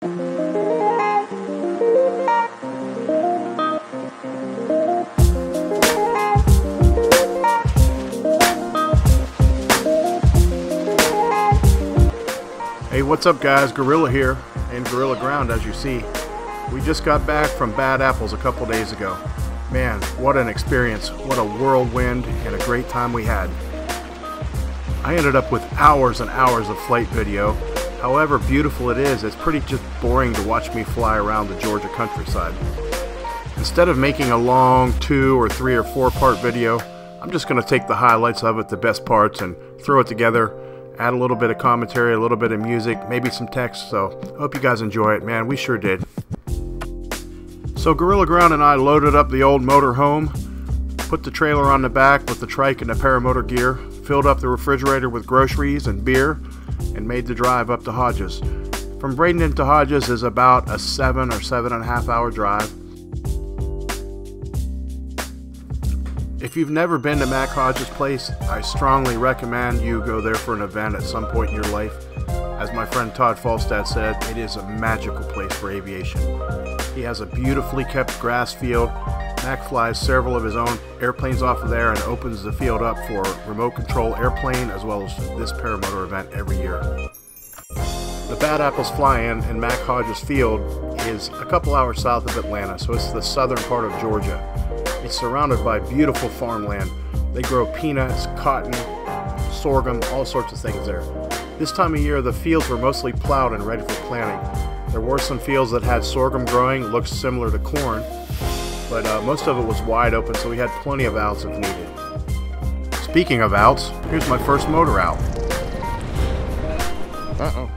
Hey, what's up guys? Gorilla here, and Gorilla Ground as you see. We just got back from Bad Apples a couple days ago. Man, what an experience, what a whirlwind, and a great time we had. I ended up with hours and hours of flight video. However beautiful it is, it's pretty just boring to watch me fly around the Georgia countryside. Instead of making a long 2 or 3 or 4 part video, I'm just going to take the highlights of it, the best parts, and throw it together. Add a little bit of commentary, a little bit of music, maybe some text, so I hope you guys enjoy it. Man, we sure did. So Gorilla Ground and I loaded up the old motor home, put the trailer on the back with the trike and the paramotor gear, filled up the refrigerator with groceries and beer, and made the drive up to Hodges. From Bradenton to Hodges is about a 7 or 7.5 hour drive. If you've never been to Mac Hodges' place, I strongly recommend you go there for an event at some point in your life. As my friend Todd Falstad said, it is a magical place for aviation. He has a beautifully kept grass field. Mac flies several of his own airplanes off of there and opens the field up for remote control airplane as well as this paramotor event every year. The Bad Apples fly-in in Mac Hodges Field is a couple hours south of Atlanta, so it's the southern part of Georgia. It's surrounded by beautiful farmland. They grow peanuts, cotton, sorghum, all sorts of things there. This time of year, the fields were mostly plowed and ready for planting. There were some fields that had sorghum growing, looks similar to corn, but most of it was wide open, so we had plenty of outs if needed. Speaking of outs, here's my first motor out. Uh-oh.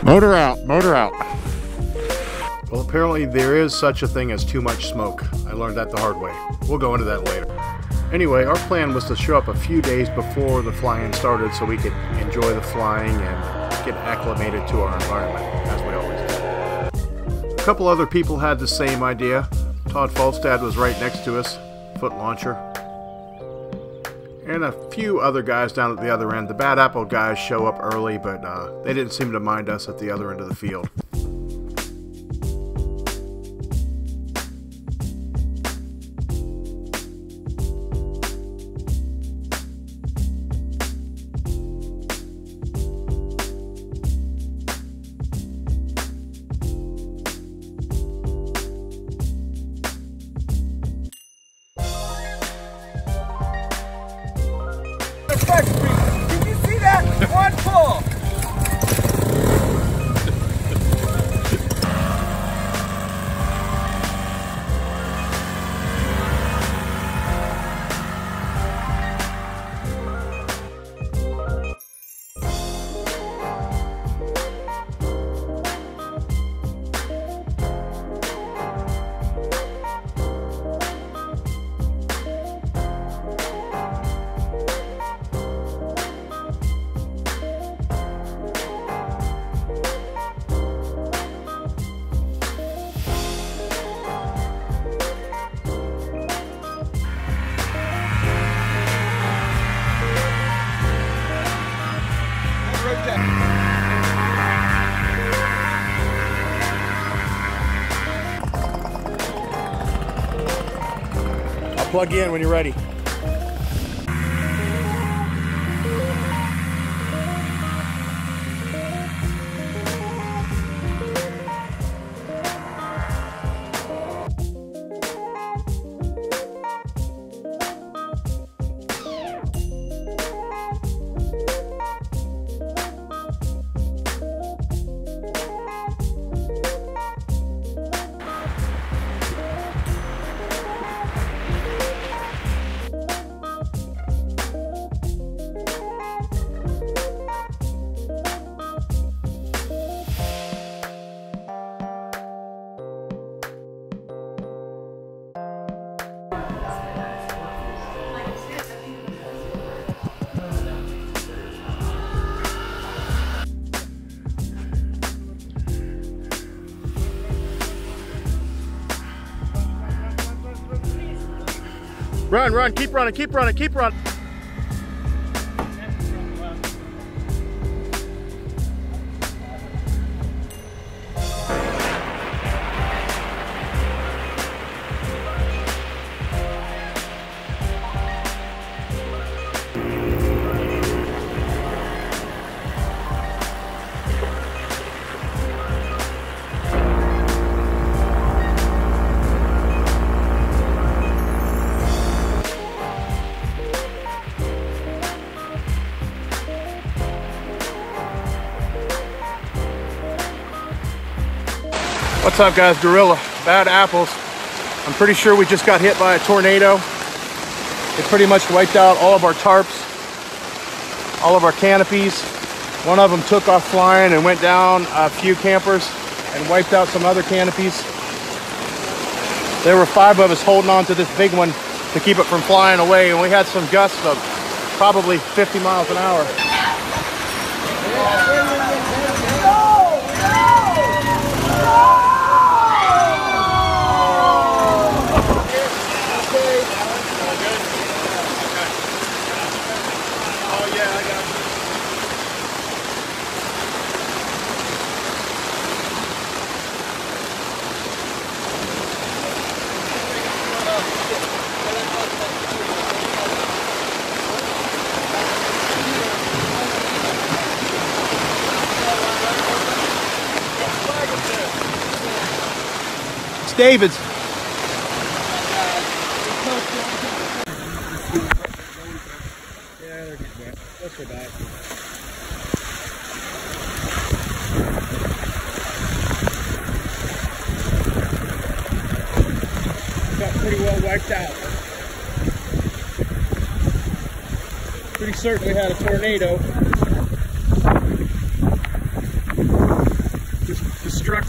Motor out, motor out. Well, apparently there is such a thing as too much smoke. I learned that the hard way. We'll go into that later. Anyway, our plan was to show up a few days before the flying started so we could enjoy the flying and get acclimated to our environment, as we always do. A couple other people had the same idea. Todd Falstad was right next to us, foot launcher. And a few other guys down at the other end. The Bad Apple guys show up early, but they didn't seem to mind us at the other end of the field. Did you see that? One pull! I'll plug you in when you're ready. Run, run, keep running, keep running, keep running. What's up, guys? Gorilla, bad apples. I'm pretty sure we just got hit by a tornado. It pretty much wiped out all of our tarps, all of our canopies. One of them took off flying and went down a few campers and wiped out some other canopies. There were 5 of us holding on to this big one to keep it from flying away, and we had some gusts of probably 50 miles an hour. David's. Yeah, they're good. Let's go back. Got pretty well wiped out. Pretty certain we had a tornado. Just struck.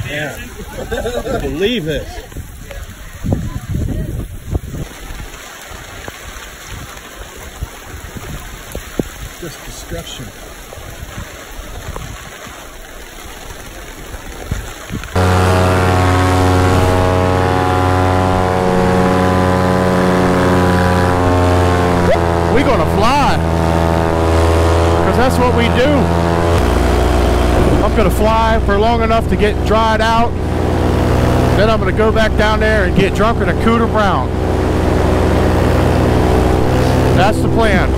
Yeah, I can't believe this. Just destruction. We're gonna fly, because that's what we do. I'm gonna fly for long enough to get dried out. Then I'm gonna go back down there and get drunk in a Cooter Brown. That's the plan.